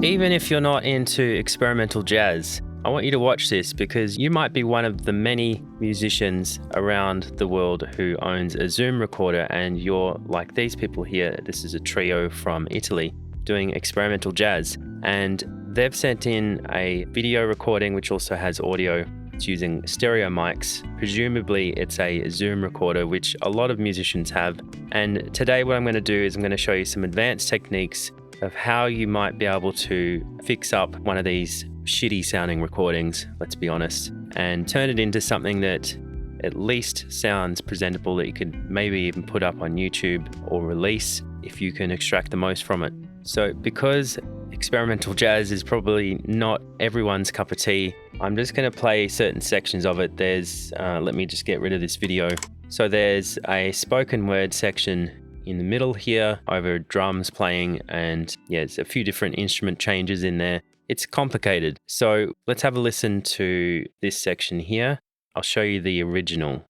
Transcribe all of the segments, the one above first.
Even if you're not into experimental jazz, I want you to watch this because you might be one of the many musicians around the world who owns a Zoom recorder, and you're like these people here. This is a trio from Italy doing experimental jazz, and they've sent in a video recording which also has audio. It's using stereo mics. Presumably it's a Zoom recorder, which a lot of musicians have. And today what I'm going to do is I'm going to show you some advanced techniques of how you might be able to fix up one of these shitty sounding recordings, let's be honest, and turn it into something that at least sounds presentable, that you could maybe even put up on YouTube or release if you can extract the most from it. So because experimental jazz is probably not everyone's cup of tea, I'm just going to play certain sections of it. Let me just get rid of this video. So there's a spoken word section in the middle here over drums playing, and there's a few different instrument changes in there. It's complicated. So let's have a listen to this section here. I'll show you the original.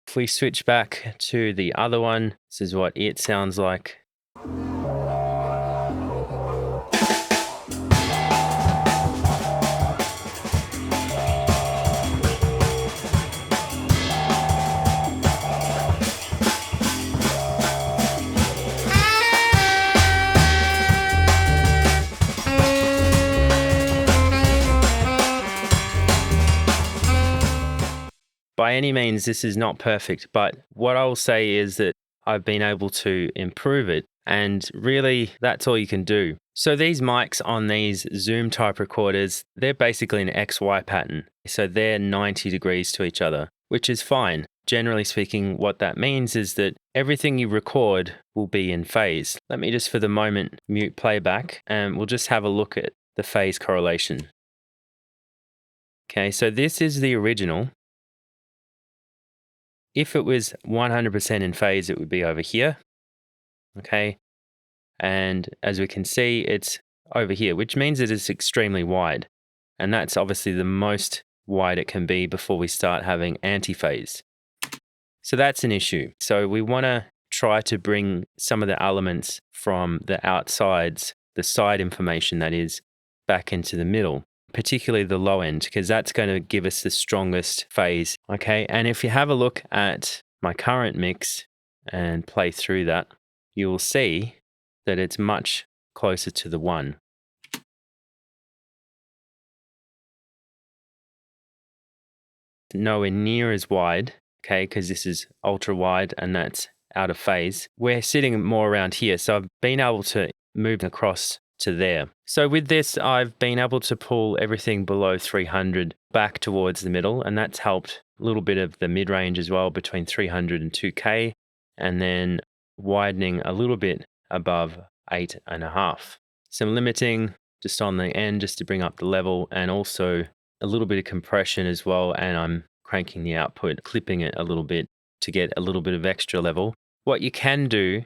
If we switch back to the other one, this is what it sounds like. By any means, this is not perfect, but what I'll say is that I've been able to improve it, and really that's all you can do. So these mics on these Zoom type recorders, they're basically an XY pattern. So they're 90 degrees to each other, which is fine. Generally speaking, what that means is that everything you record will be in phase. Let me just for the moment mute playback, and we'll just have a look at the phase correlation. Okay, so this is the original. If it was 100% in phase, it would be over here, okay? And as we can see, it's over here, which means that it's extremely wide. And that's obviously the most wide it can be before we start having antiphase. So that's an issue. So we want to try to bring some of the elements from the outsides, the side information that is, back into the middle, particularly the low end, because that's going to give us the strongest phase. Okay, and if you have a look at my current mix and play through that, you will see that it's much closer to the 1. Nowhere near as wide, okay, because this is ultra wide and that's out of phase. We're sitting more around here, so I've been able to move across to there. So with this, I've been able to pull everything below 300 back towards the middle, and that's helped a little bit of the mid-range as well, between 300 and 2K, and then widening a little bit above 8.5. Some limiting just on the end, just to bring up the level, and also a little bit of compression as well, and I'm cranking the output, clipping it a little bit to get a little bit of extra level. What you can do,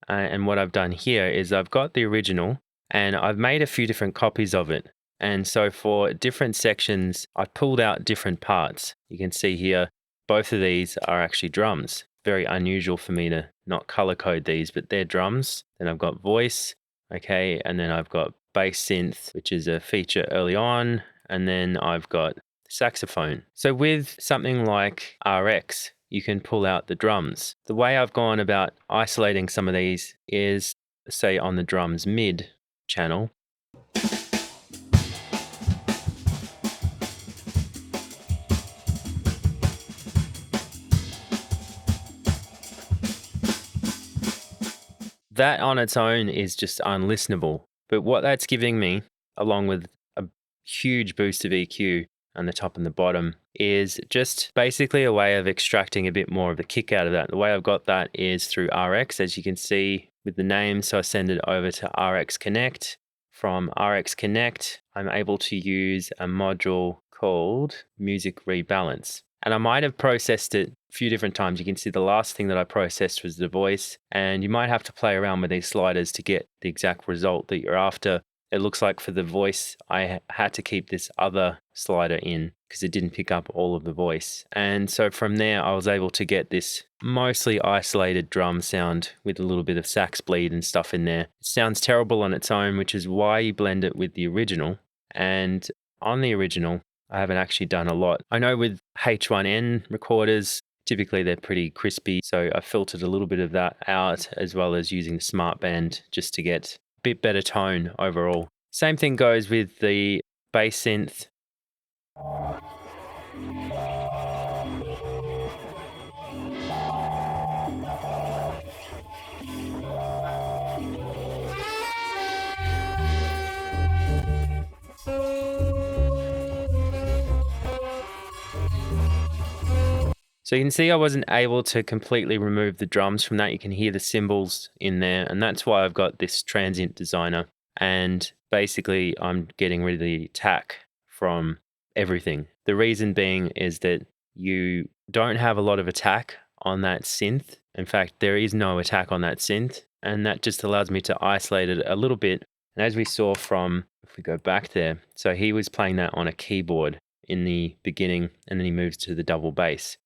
and what I've done here, is I've got the original, and I've made a few different copies of it. And so for different sections, I pulled out different parts. You can see here, both of these are actually drums. Very unusual for me to not color code these, but they're drums. Then I've got voice, okay, and then I've got bass synth, which is a feature early on, and then I've got saxophone. So with something like RX, you can pull out the drums. The way I've gone about isolating some of these is, say on the drums mid channel, that on its own is just unlistenable. But what that's giving me, along with a huge boost of EQ on the top and the bottom, is just basically a way of extracting a bit more of the kick out of that. The way I've got that is through RX, as you can see with the name. So I send it over to RX Connect. From RX Connect, I'm able to use a module called Music Rebalance. And I might have processed it a few different times. You can see the last thing that I processed was the voice, and you might have to play around with these sliders to get the exact result that you're after. It looks like for the voice, I had to keep this other slider in because it didn't pick up all of the voice. And so from there, I was able to get this mostly isolated drum sound with a little bit of sax bleed and stuff in there. It sounds terrible on its own, which is why you blend it with the original. And on the original, I haven't actually done a lot. I know with H1N recorders, typically they're pretty crispy. So I filtered a little bit of that out, as well as using the smart band just to get a bit better tone overall. Same thing goes with the bass synth. So you can see I wasn't able to completely remove the drums from that. You can hear the cymbals in there, and that's why I've got this transient designer. And basically, I'm getting rid of the attack from everything. The reason being is that you don't have a lot of attack on that synth. In fact, there is no attack on that synth, and that just allows me to isolate it a little bit. And as we saw from, if we go back there, so he was playing that on a keyboard in the beginning, and then he moves to the double bass.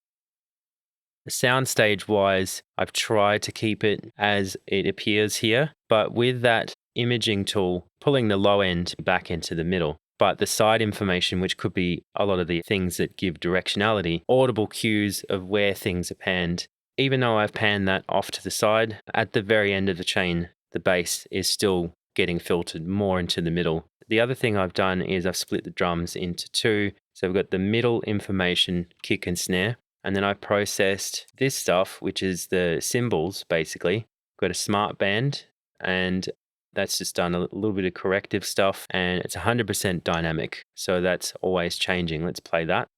Soundstage wise, I've tried to keep it as it appears here, but with that imaging tool, pulling the low end back into the middle. But the side information, which could be a lot of the things that give directionality, audible cues of where things are panned, even though I've panned that off to the side, at the very end of the chain, the bass is still getting filtered more into the middle. The other thing I've done is I've split the drums into two. So we've got the middle information, kick and snare. And then I processed this stuff, which is the cymbals, basically. Got a smart band, and that's just done a little bit of corrective stuff, and it's 100% dynamic. So that's always changing. Let's play that.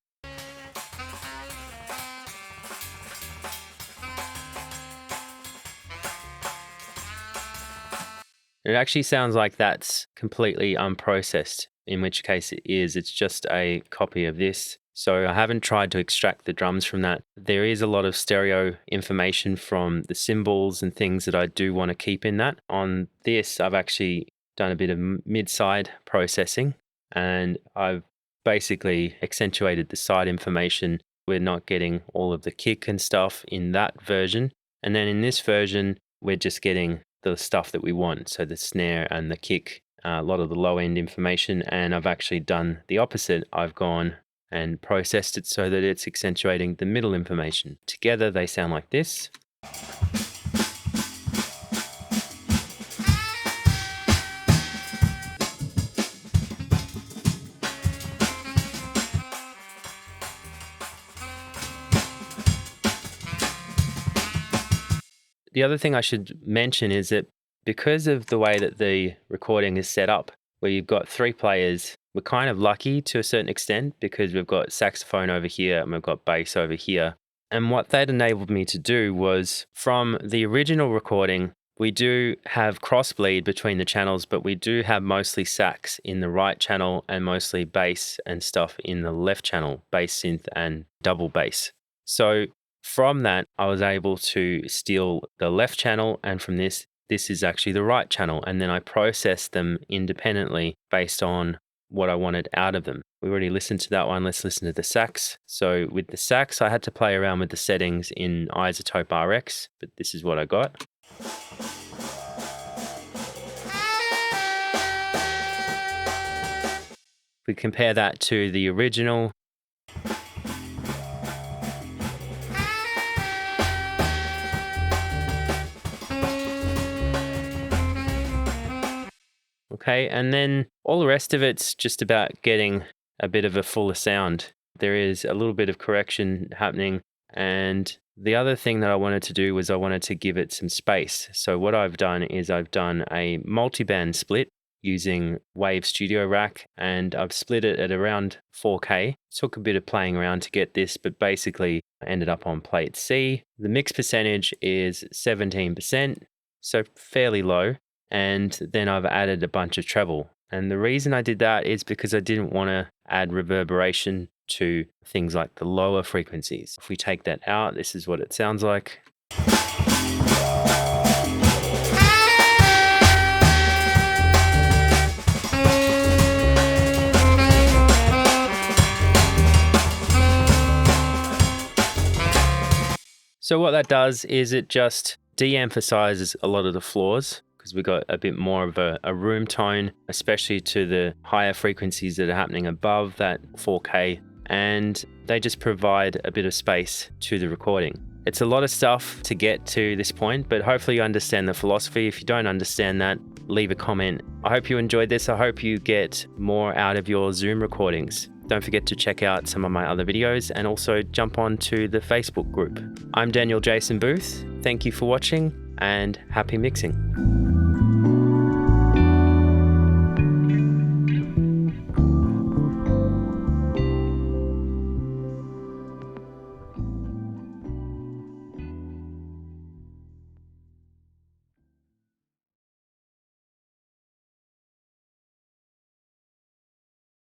It actually sounds like that's completely unprocessed, in which case it is. It's just a copy of this. So I haven't tried to extract the drums from that. There is a lot of stereo information from the cymbals and things that I do want to keep in that. On this, I've actually done a bit of mid-side processing, and I've basically accentuated the side information. We're not getting all of the kick and stuff in that version. And then in this version, we're just getting the stuff that we want. So the snare and the kick, a lot of the low end information. And I've actually done the opposite. I've gone and processed it so that it's accentuating the middle information. Together, they sound like this. The other thing I should mention is that because of the way that the recording is set up, where you've got three players, we're kind of lucky to a certain extent because we've got saxophone over here and we've got bass over here. And what that enabled me to do was, from the original recording, we do have crossbleed between the channels, but we do have mostly sax in the right channel and mostly bass and stuff in the left channel, bass synth and double bass. So from that, I was able to steal the left channel, and from this is actually the right channel. And then I processed them independently based on what I wanted out of them. We already listened to that one. Let's listen to the sax. So with the sax, I had to play around with the settings in iZotope RX, but this is what I got. If we compare that to the original, okay, and then all the rest of it's just about getting a bit of a fuller sound. There is a little bit of correction happening, and the other thing that I wanted to do was I wanted to give it some space. So what I've done is I've done a multiband split using Wave Studio Rack, and I've split it at around 4K. It took a bit of playing around to get this, but basically I ended up on plate C. The mix percentage is 17%, so fairly low. And then I've added a bunch of treble. And the reason I did that is because I didn't want to add reverberation to things like the lower frequencies. If we take that out, this is what it sounds like. So what that does is it just de-emphasizes a lot of the flaws, because we got a bit more of a room tone, especially to the higher frequencies that are happening above that 4K, and they just provide a bit of space to the recording. It's a lot of stuff to get to this point, but hopefully you understand the philosophy. If you don't understand that, leave a comment. I hope you enjoyed this. I hope you get more out of your Zoom recordings. Don't forget to check out some of my other videos and also jump on to the Facebook group. I'm Daniel Jason Booth. Thank you for watching and happy mixing.